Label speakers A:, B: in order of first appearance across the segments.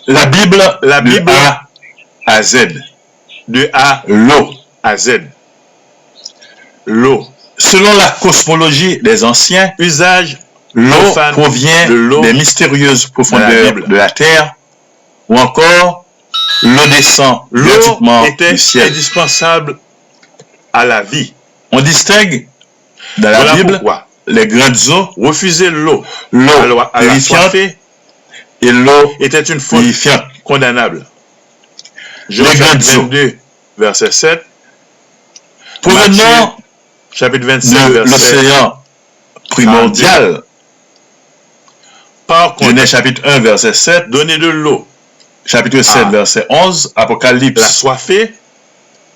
A: La Bible de A à Z.
B: De A
A: L'eau.
B: à Z. L'eau.
A: Selon la cosmologie des anciens,
B: Usage
A: l'eau
B: profane
A: provient
B: de l'eau
A: des mystérieuses
B: dans
A: profondeurs
B: la Bible.
A: de la terre, ou encore l'eau descend
B: L'eau
A: gratuitement
B: était
A: du ciel.
B: indispensable à la vie.
A: On distingue dans la
B: Voilà
A: Bible
B: pourquoi
A: les grandes eaux,
B: refuser l'eau
A: l'eau
B: à la
A: purifiante
B: soifée
A: et l'eau
B: était une faute
A: purifiante.
B: condamnable. Jean
A: Les
B: chapitre
A: grandes eaux
B: 22, verset 7.
A: provenant
B: Chapitre 27,
A: de
B: verset
A: l'océan primordial.
B: Par contre,
A: Genèse chapitre 1, verset 7,
B: donner de l'eau
A: chapitre 7, verset 11,
B: la
A: Apocalypse
B: soifée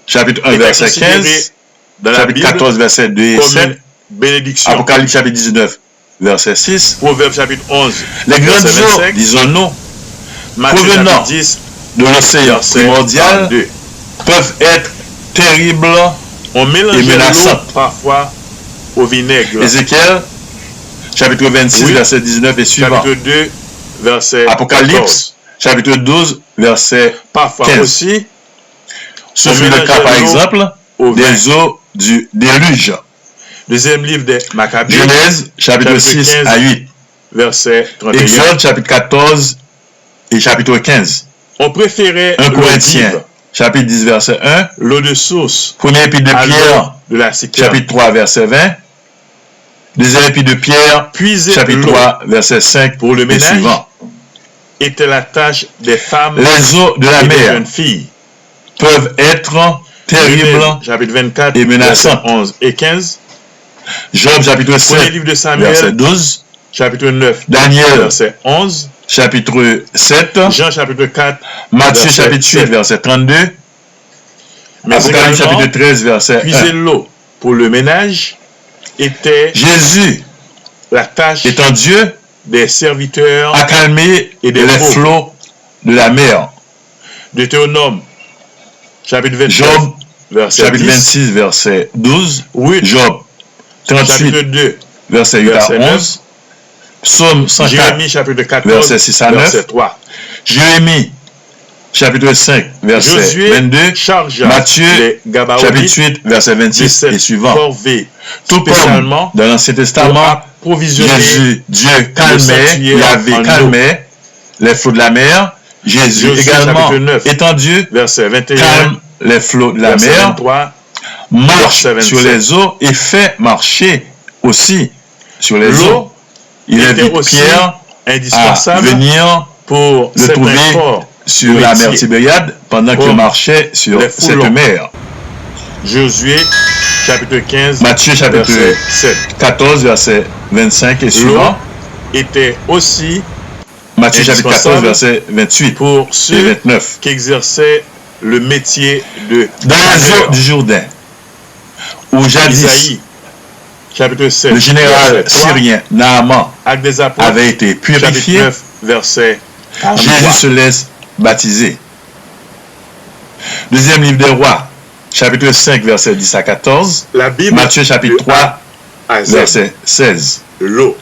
A: chapitre 1,
B: était
A: verset
B: considérée
A: 15,
B: dans la
A: chapitre
B: Bible
A: 14, verset 2 et
B: comme
A: 7,
B: une bénédiction.
A: Apocalypse chapitre 19, verset 6.
B: Proverbe chapitre 11,
A: Les grandes
B: verset
A: eaux,
B: 25.
A: disons-nous,
B: Matthieu
A: provenant
B: chapitre 10,
A: de l'océan
B: verset
A: primordial
B: 42.
A: peuvent être terribles.
B: On mélangeait
A: et
B: l'eau
A: menaçant.
B: parfois au vinaigre.
A: Ézéchiel chapitre 26,
B: Oui.
A: verset 19 et suivant.
B: Chapitre 2, verset 14.
A: Apocalypse chapitre 12, verset
B: Parfois
A: 15.
B: aussi
A: Ce
B: on
A: fut le cas,
B: mélangeait
A: par
B: l'eau
A: exemple,
B: au vin.
A: des eaux du déluge.
B: Deuxième livre des Maccabées,
A: Genèse, chapitre 6
B: 15,
A: à 8.
B: verset 31.
A: Exode, chapitre 14 et chapitre 15.
B: On préférait
A: 1
B: l'eau
A: Corinthiens,
B: vive,
A: chapitre 10, verset 1.
B: l'eau de source,
A: Premier épître
B: à
A: de
B: l'eau
A: Pierre,
B: de la citerne.
A: chapitre 3, verset 20. Deuxième épître de Pierre,
B: Puiser
A: chapitre
B: l'eau
A: 3, verset 5
B: pour le
A: et
B: ménage
A: suivant.
B: était la tâche des femmes
A: Les eaux de la
B: et des
A: mer
B: jeunes filles.
A: peuvent être terribles
B: Genèse, chapitre 24,
A: et menaçantes.
B: verset 11 et 15.
A: Job, chapitre
B: Premier
A: 7,
B: livre de
A: verset
B: Samuel,
A: 12.
B: chapitre 9,
A: Daniel,
B: verset 11.
A: chapitre 7.
B: Jean, chapitre 4,
A: Matthieu,
B: verset
A: chapitre 8,
B: 7.
A: verset 32.
B: Mais
A: Apocalypse,
B: également,
A: chapitre 13, verset
B: puiser
A: 1.
B: l'eau pour le ménage était
A: Jésus,
B: la tâche
A: étant Dieu,
B: des serviteurs
A: a calmé
B: et des
A: les
B: pauvres.
A: flots de la mer.
B: Deutéronome, chapitre 29,
A: Job,
B: verset
A: chapitre
B: 10.
A: 26, verset 12.
B: Oui,
A: Job, 38,
B: chapitre 2,
A: verset 8
B: verset
A: à 11. Psaume 104,
B: Jérémie, chapitre 14,
A: verset 6 à 9.
B: verset 3.
A: Jérémie, chapitre 5, verset
B: Josué
A: 22.
B: chargea
A: Matthieu,
B: les Gabaonites
A: chapitre 8, verset
B: de
A: 26
B: cette
A: et suivant.
B: corvée
A: Tout comme
B: spécialement
A: dans l'Ancien
B: pour
A: Testament,
B: approvisionner
A: Jésus, Dieu calmait,
B: sanctuaire
A: Yahvé
B: en
A: calmait les flots de la mer. Jésus
B: Josué,
A: également,
B: chapitre 9,
A: étant Dieu,
B: verset 21,
A: calme les flots de la
B: verset
A: mer,
B: 23,
A: marche
B: verset 27.
A: sur les eaux et fait marcher aussi sur les
B: L'eau
A: eaux. Il
B: était
A: invite
B: aussi
A: Pierre à
B: indispensable
A: venir
B: pour
A: le
B: certains
A: trouver
B: ports
A: sur la mer
B: routiers.
A: Tibériade pendant qu'il
B: Comme
A: marchait sur
B: les
A: cette
B: foulons.
A: mer.
B: Josué, chapitre 15,
A: Matthieu chapitre
B: verset 7.
A: 14, verset 25 et
B: L'eau
A: suivant.
B: était aussi
A: Matthieu chapitre 14,
B: indispensable
A: verset 28
B: pour
A: et
B: ceux
A: 29.
B: qui exerçaient le métier de
A: Dans les eaux
B: planeur.
A: du Jourdain, où jadis
B: Isaïe, chapitre 7,
A: le général
B: verset 3.
A: syrien Naaman
B: Actes des Apôtres,
A: avait été
B: chapitre
A: purifié,
B: 9, verset 43.
A: Jésus se laisse baptiser. Deuxième livre des rois, chapitre 5, verset 10 à 14.
B: La Bible,
A: Matthieu chapitre
B: de
A: 3,
B: à Z,
A: verset 16.
B: l'eau.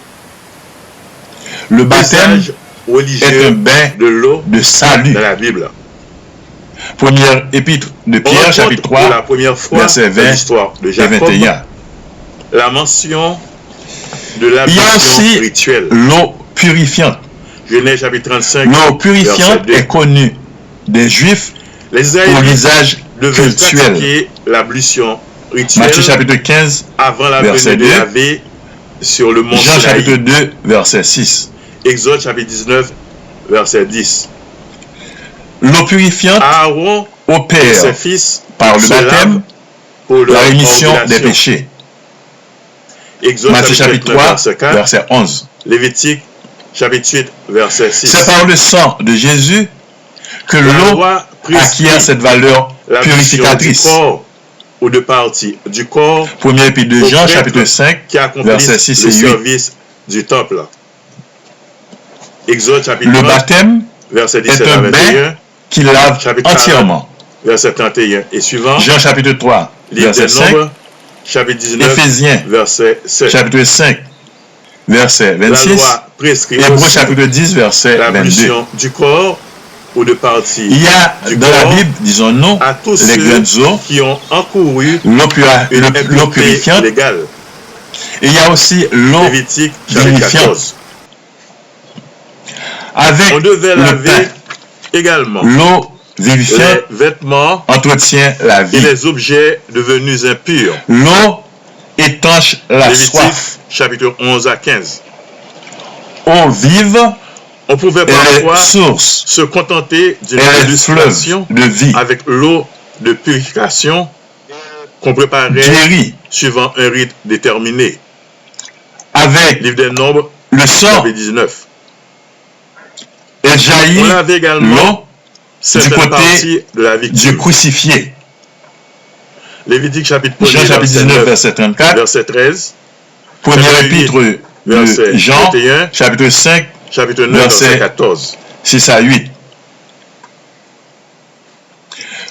A: Le baptême
B: Usage
A: est un
B: religieux
A: bain
B: de l'eau
A: de salut.
B: dans la Bible.
A: Première épître de
B: On
A: Pierre,
B: rencontre
A: chapitre
B: pour la
A: 3,
B: première fois
A: verset
B: dans
A: 20
B: l'histoire de
A: et
B: Jacob
A: 21.
B: la mention de
A: Il y a
B: l'ablution
A: aussi
B: rituelle.
A: l'eau purifiante.
B: Genèse chapitre 35,
A: L'eau
B: verset
A: purifiante
B: 2.
A: est connue des Juifs
B: Les
A: pour
B: Israélites
A: l'usage
B: devaient
A: cultuel.
B: pratiquer l'ablution rituelle
A: Matthieu chapitre 15,
B: avant la
A: verset
B: venue de
A: 2.
B: Yahvé sur le mont
A: Jean chapitre
B: Sinaï.
A: 2, verset 6.
B: Exode chapitre 19, verset 10.
A: L'eau purifiante
B: Aaron et ses
A: opère
B: fils
A: par le
B: se
A: baptême
B: lavent pour
A: la
B: leur
A: rémission des
B: ordination.
A: péchés.
B: Exode
A: Matthieu
B: chapitre
A: chapitre
B: 3,
A: 3,
B: verset 4.
A: verset 11.
B: Lévitique chapitre 8, verset 6.
A: C'est par le sang de Jésus que
B: La
A: l'eau
B: loi prescrit
A: acquiert cette valeur
B: l'ablution du
A: purificatrice.
B: corps ou de partie du corps
A: Premier épître de
B: au
A: Jean,
B: prêtre
A: chapitre 5,
B: qui accomplissent
A: verset 6
B: le
A: et 8.
B: service du temple. Exode chapitre
A: Le
B: 30,
A: baptême
B: verset
A: est
B: 17 à
A: un
B: 21,
A: bain qui lave
B: chapitre
A: entièrement.
B: verset 31 et suivant.
A: Jean chapitre 3,
B: Livre
A: verset
B: des
A: 5.
B: Nombres, chapitre 19,
A: Éphésiens,
B: verset 7.
A: chapitre 5, verset
B: La
A: 26.
B: loi prescrit
A: Hébreux
B: aussi
A: chapitre 10, verset 22.
B: l'ablution du corps ou de partie
A: Il y a
B: du
A: dans la
B: corps
A: Bible, disons-nous,
B: à tous
A: les
B: ceux
A: grandes eaux,
B: qui ont encouru
A: l'eau
B: une
A: l'eau
B: impureté
A: purifiante,
B: légale.
A: et il y a aussi l'eau
B: Lévitique chapitre
A: vivifiante.
B: 14.
A: Avec
B: On devait
A: le
B: laver
A: pain,
B: également
A: l'eau vivifiante
B: les vêtements
A: entretient la
B: et
A: vie.
B: les objets devenus impurs.
A: L'eau étanche la
B: Lévitique
A: soif.
B: chapitre 11 à 15.
A: Eau vive,
B: On pouvait
A: elle est
B: parfois
A: source,
B: se contenter d'une
A: elle est
B: illustration
A: fleuve de vie,
B: avec l'eau de purification qu'on préparait
A: guérit
B: suivant un rite déterminé.
A: avec
B: Livre des Nombres,
A: le sang,
B: chapitre 19.
A: elle
B: On
A: jaillit
B: lavait également
A: l'eau
B: certaines
A: côté
B: parties de la
A: du
B: victime.
A: crucifié.
B: Lévitique chapitre 1
A: Jean chapitre
B: verset
A: 19,
B: 9,
A: verset 34,
B: verset 13,
A: premier
B: chapitre
A: épître
B: verset
A: de Jean,
B: 21,
A: chapitre 5,
B: chapitre 9, verset
A: verset
B: 14.
A: 6 à 8.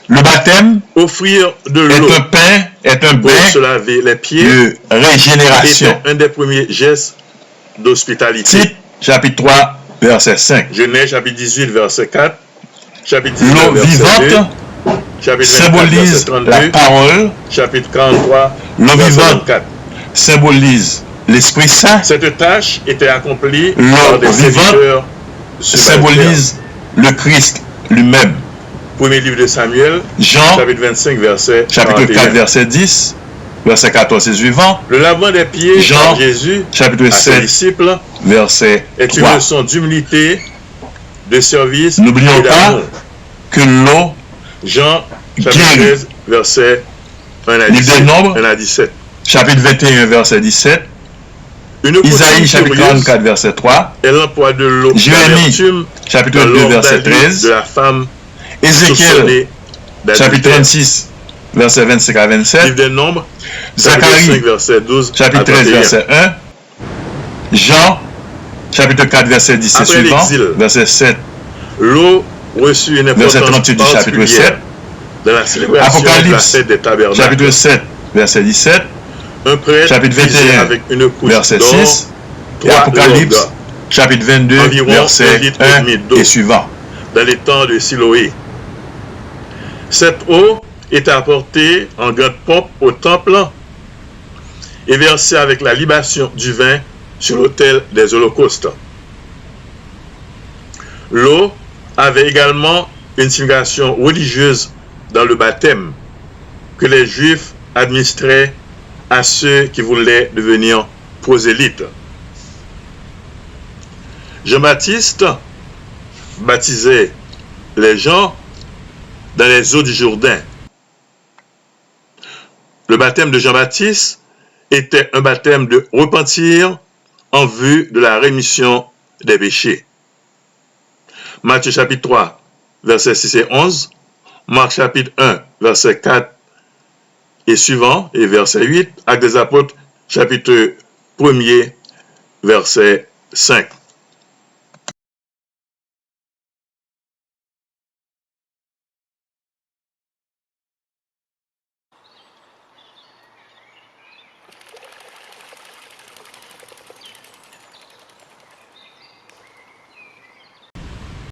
A: Le baptême
B: Offrir de
A: est
B: l'eau
A: un pain, est un
B: pour
A: bain
B: se laver les pieds
A: de régénération.
B: était un des premiers gestes d'hospitalité.
A: Tite, chapitre 3, verset 5.
B: Genèse chapitre 18, verset 4, chapitre
A: L'eau
B: 19, verset 2,
A: vivante
B: chapitre 24, verset
A: symbolise
B: 32,
A: la parole,
B: chapitre 43,
A: l'eau
B: verset
A: vivante
B: 24.
A: symbolise l'Esprit Saint,
B: Cette tâche était accomplie
A: L'eau
B: par des
A: vivante
B: serviteurs subalternes.
A: symbolise le Christ lui-même.
B: Premier livre de Samuel,
A: Jean,
B: chapitre 25, verset
A: chapitre
B: 41.
A: 4, verset 10, verset 14 et suivant.
B: Le lavement des pieds
A: Jean,
B: par Jésus
A: Chapitre
B: à ses
A: 7,
B: disciples
A: verset
B: est une
A: 3.
B: leçon d'humilité, de service
A: N'oublions
B: et
A: pas
B: d'amour.
A: que l'eau,
B: Jean, chapitre
A: guérit.
B: 13, verset 1 à
A: Livre des
B: 17.
A: Nombres,
B: 1 à 17.
A: chapitre 21, verset 17,
B: Une
A: Isaïe,
B: coutume
A: chapitre
B: curieuse
A: 44, verset 3,
B: est l'emploi de l'eau
A: Jérémie,
B: d'amertume
A: chapitre
B: dans
A: 2, verset
B: l'ordalie
A: 13,
B: de la femme
A: Ézéchiel,
B: soupçonnée
A: chapitre
B: d'adultère.
A: 36, verset 25 à 27,
B: Livre des Nombres, chapitre
A: Zacharie,
B: 5, verset 12
A: chapitre
B: à
A: 13,
B: 31.
A: verset 1, Jean, chapitre 4, verset 10 et
B: Après
A: suivant,
B: l'exil,
A: verset 7,
B: L'eau reçut une
A: verset
B: importance
A: 38 du chapitre
B: particulière
A: 7,
B: dans la célébration de la
A: Apocalypse,
B: fête des tabernacles.
A: chapitre 7, verset 17,
B: Un prêtre
A: chapitre
B: visé
A: 21,
B: avec une couche
A: verset
B: d'or,
A: 6, et
B: 3
A: Apocalypse,
B: logs,
A: chapitre 22,
B: environ un
A: verset
B: litre et
A: 1
B: demi d'eau.
A: et suivant.
B: dans les temps de Siloé. Cette eau était apportée en grande pompe au temple et versée avec la libation du vin sur l'autel des holocaustes. L'eau avait également une signification religieuse dans le baptême que les Juifs administraient à ceux qui voulaient devenir prosélytes. Jean-Baptiste baptisait les gens dans les eaux du Jourdain. Le baptême de Jean-Baptiste était un baptême de repentir en vue de la rémission des péchés. Matthieu chapitre 3, versets 6 et 11, Marc chapitre 1, verset 4 et suivant, et verset 8, Actes des Apôtres chapitre 1er, verset 5.